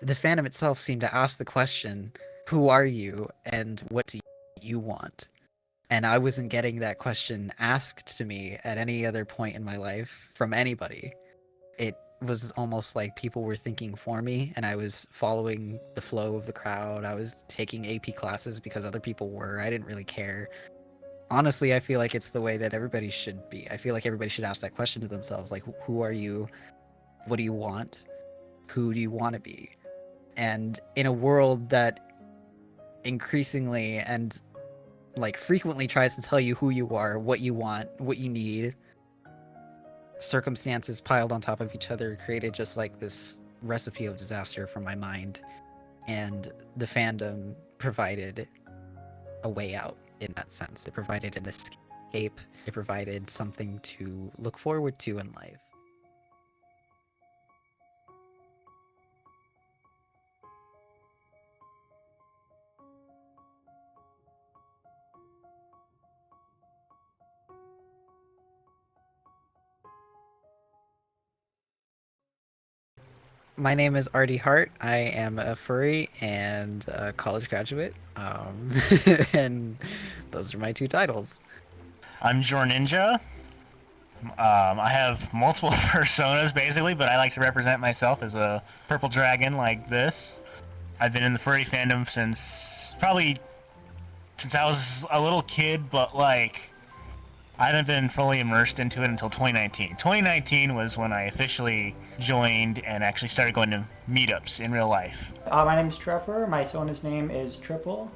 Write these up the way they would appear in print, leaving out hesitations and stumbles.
the fandom itself seemed to ask the question, who are you and what do you want? And I wasn't getting that question asked to me at any other point in my life from anybody. It was almost like people were thinking for me, and I was following the flow of the crowd. I was taking AP classes because other people were. I didn't really care. Honestly, I feel like it's the way that everybody should be. I feel like everybody should ask that question to themselves, like, who are you? What do you want? Who do you want to be? And in a world that increasingly and like frequently tries to tell you who you are, what you want, what you need, circumstances piled on top of each other created just like this recipe of disaster for my mind. And the fandom provided a way out in that sense. It provided an escape, it provided something to look forward to in life. My name is Artie Hart. I am a furry and a college graduate. And those are my two titles. I'm Jor Ninja. I have multiple personas basically, but I like to represent myself as a purple dragon like this. I've been in the furry fandom since I was a little kid, but like I haven't been fully immersed into it until 2019. 2019 was when I officially joined and actually started going to meetups in real life. My name is Trevor. My Sona's name is Triple.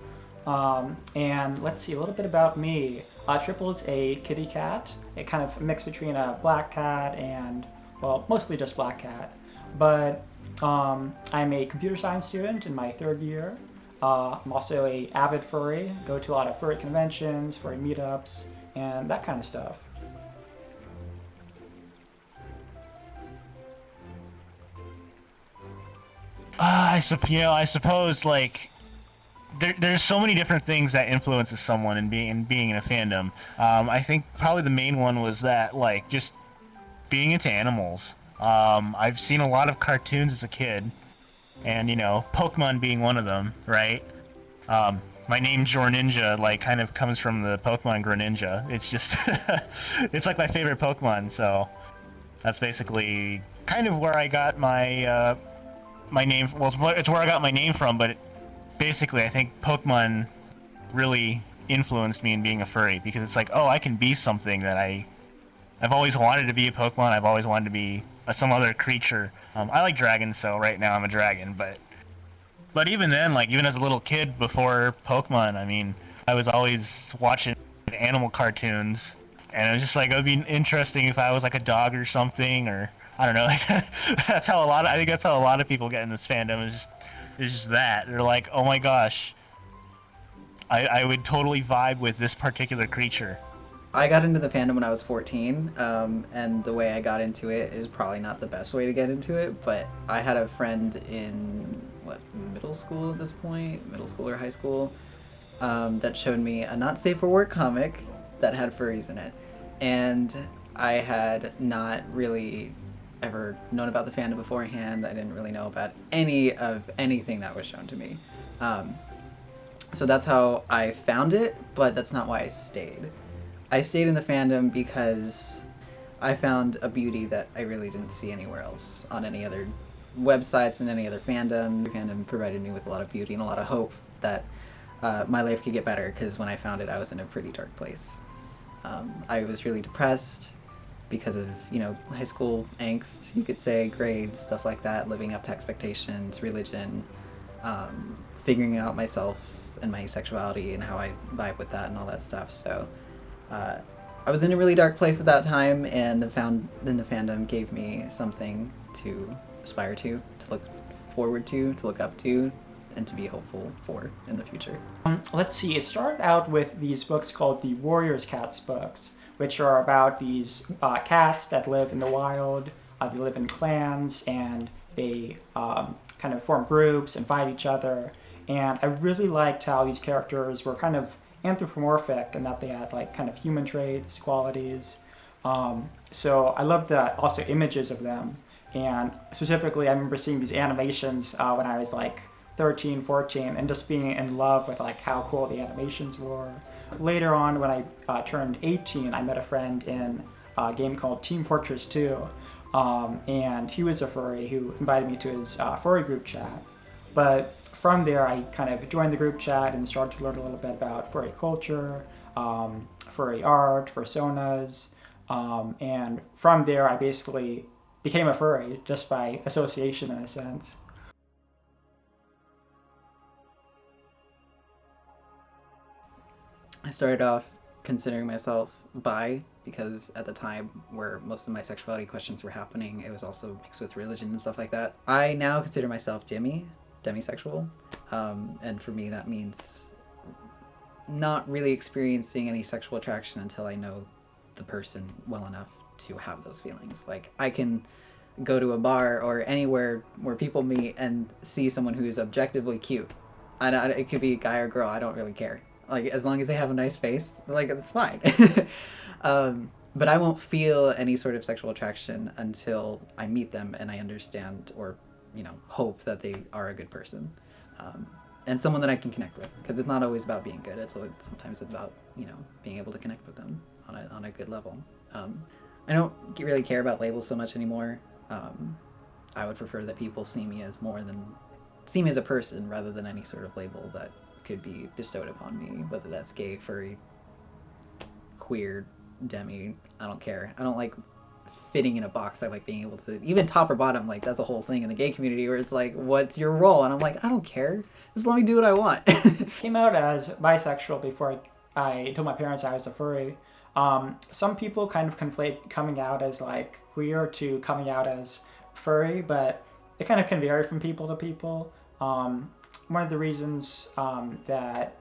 And let's see a little bit about me. Triple is a kitty cat. It kind of mix between a black cat and, well, mostly just black cat. But I'm a computer science student in my third year. I'm also a avid furry. Go to a lot of furry conventions, furry meetups, and that kind of stuff. I suppose like there's so many different things that influences someone in being in a fandom. I think probably the main one was that like just being into animals. I've seen a lot of cartoons as a kid, and Pokemon being one of them, right? My name Jor Ninja like kind of comes from the Pokemon Greninja. It's just it's like my favorite Pokemon, so that's basically kind of where I got my name. Well, it's where I got my name from, but basically I think Pokemon really influenced me in being a furry, because it's like, oh, I can be something that I've always wanted to be. A Pokemon. I've always wanted to be some other creature. I like dragons, so right now I'm a dragon, but even then, like even as a little kid before Pokemon, I mean, I was always watching animal cartoons, and it was just like, it would be interesting if I was like a dog or something, or I don't know. That's how I think that's how a lot of people get in this fandom. It's just that they're like, oh my gosh, I would totally vibe with this particular creature. I got into the fandom when I was 14, and the way I got into it is probably not the best way to get into it, but I had a friend in, middle school at this point? Middle school or high school? That showed me a not safe for work comic that had furries in it. And I had not really ever known about the fandom beforehand. I didn't really know about anything that was shown to me. So that's how I found it, but that's not why I stayed. I stayed in the fandom because I found a beauty that I really didn't see anywhere else on any other websites and any other fandom. The fandom provided me with a lot of beauty and a lot of hope that my life could get better, because when I found it, I was in a pretty dark place. I was really depressed because of, high school angst, you could say, grades, stuff like that, living up to expectations, religion, figuring out myself and my sexuality and how I vibe with that and all that stuff. So I was in a really dark place at that time, and the fandom gave me something to aspire to look forward to look up to, and to be hopeful for in the future. Let's see, it started out with these books called the Warriors Cats books, which are about these cats that live in the wild. They live in clans, and they kind of form groups and fight each other. And I really liked how these characters were kind of anthropomorphic, and that they had like kind of human traits, qualities. So I loved the also images of them. And specifically, I remember seeing these animations when I was like 13, 14, and just being in love with like how cool the animations were. Later on, when I turned 18, I met a friend in a game called Team Fortress 2, and he was a furry who invited me to his furry group chat. But from there, I kind of joined the group chat and started to learn a little bit about furry culture, furry art, fursonas, and from there, I basically became a furry just by association in a sense. I started off considering myself bi because at the time where most of my sexuality questions were happening, it was also mixed with religion and stuff like that. I now consider myself demisexual, and for me that means not really experiencing any sexual attraction until I know the person well enough to have those feelings. Like, I can go to a bar or anywhere where people meet and see someone who's objectively cute. It could be a guy or girl, I don't really care. Like, as long as they have a nice face, like, it's fine. But I won't feel any sort of sexual attraction until I meet them and I understand or, hope that they are a good person. And someone that I can connect with. Because it's not always about being good. It's sometimes about, being able to connect with them on a good level. I don't really care about labels so much anymore. I would prefer that people see me as a person rather than any sort of label that could be bestowed upon me, whether that's gay, furry, queer, demi. I don't care. I don't like fitting in a box. I like being able to, even top or bottom, like, that's a whole thing in the gay community where it's like, what's your role? And I'm like, I don't care, just let me do what I want. Came out as bisexual before I told my parents I was a furry. Some people kind of conflate coming out as like queer to coming out as furry, but it kind of can vary from people to people. One of the reasons that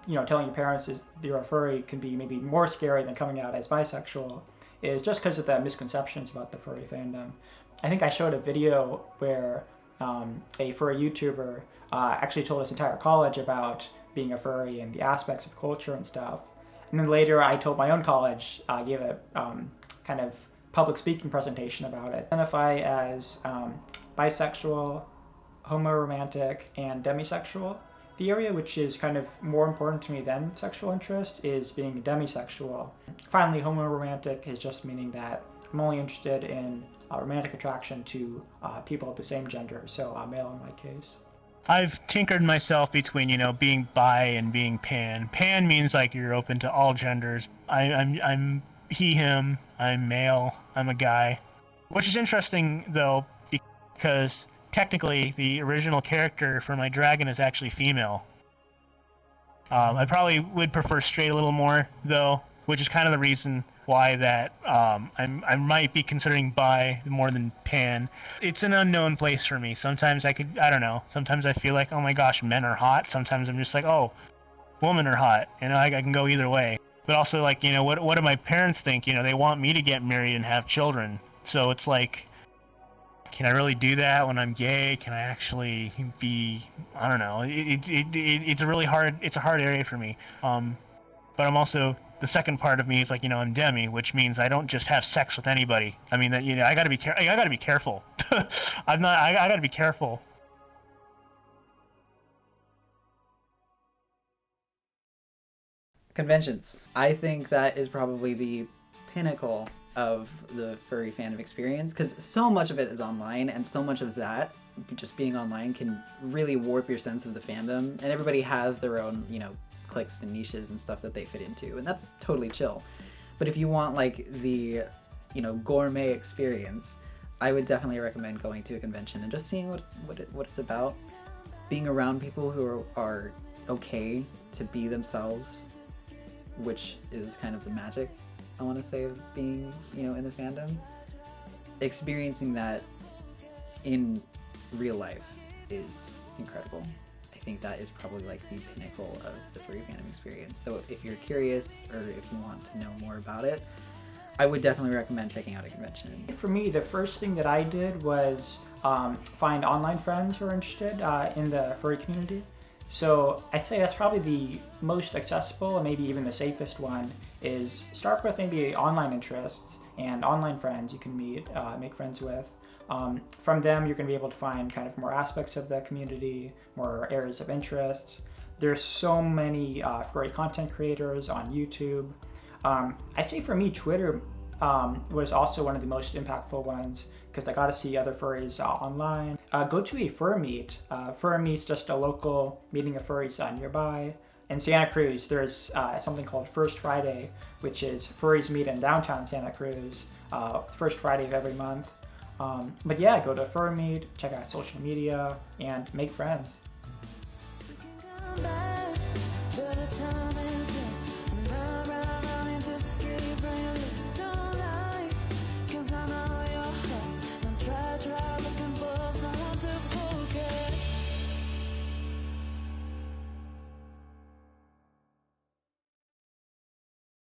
telling your parents is you're a furry can be maybe more scary than coming out as bisexual is just because of the misconceptions about the furry fandom. I think I showed a video where a furry YouTuber actually told his entire college about being a furry and the aspects of culture and stuff. And then later I told my own college, gave a kind of public speaking presentation about it. Identify as bisexual, homoromantic, and demisexual. The area which is kind of more important to me than sexual interest is being demisexual. Finally, homoromantic is just meaning that I'm only interested in romantic attraction to people of the same gender, so male in my case. I've tinkered myself between, being bi and being pan. Pan means like you're open to all genders. I'm he, him, I'm male, I'm a guy. Which is interesting, though, because technically the original character for my dragon is actually female. I probably would prefer straight a little more, though, which is kind of the reason why that I might be considering bi more than pan. It's an unknown place for me. Sometimes I don't know. Sometimes I feel like, oh my gosh, men are hot. Sometimes I'm just like, oh, women are hot. I can go either way. But also, like, what do my parents think? They want me to get married and have children. So it's like, can I really do that when I'm gay? Can I actually be, I don't know. It's a hard area for me. But I'm also, the second part of me is like, I'm demi, which means I don't just have sex with anybody. I mean, that I gotta be careful. I gotta be careful. Conventions. I think that is probably the pinnacle of the furry fandom experience, because so much of it is online, and so much of that, just being online, can really warp your sense of the fandom, and everybody has their own, cliques and niches and stuff that they fit into, and that's totally chill. But if you want like the gourmet experience, I would definitely recommend going to a convention and just seeing what it's about, being around people who are okay to be themselves, which is kind of the magic, I want to say, of being in the fandom. Experiencing that in real life is incredible. I think that is probably like the pinnacle of the furry fandom experience. So if you're curious or if you want to know more about it, I would definitely recommend checking out a convention. For me, the first thing that I did was find online friends who are interested in the furry community. So I'd say that's probably the most accessible and maybe even the safest one, is start with maybe online interests and online friends you can meet, make friends with. From them, you're going to be able to find kind of more aspects of the community, more areas of interest. There's so many furry content creators on YouTube. I'd say for me, Twitter was also one of the most impactful ones because I got to see other furries online. Go to a fur meet. Fur meet's just a local meeting of furries nearby. In Santa Cruz, there's something called First Friday, which is furries meet in downtown Santa Cruz, first Friday of every month. But yeah, go to a fur meet, check out social media, and make friends.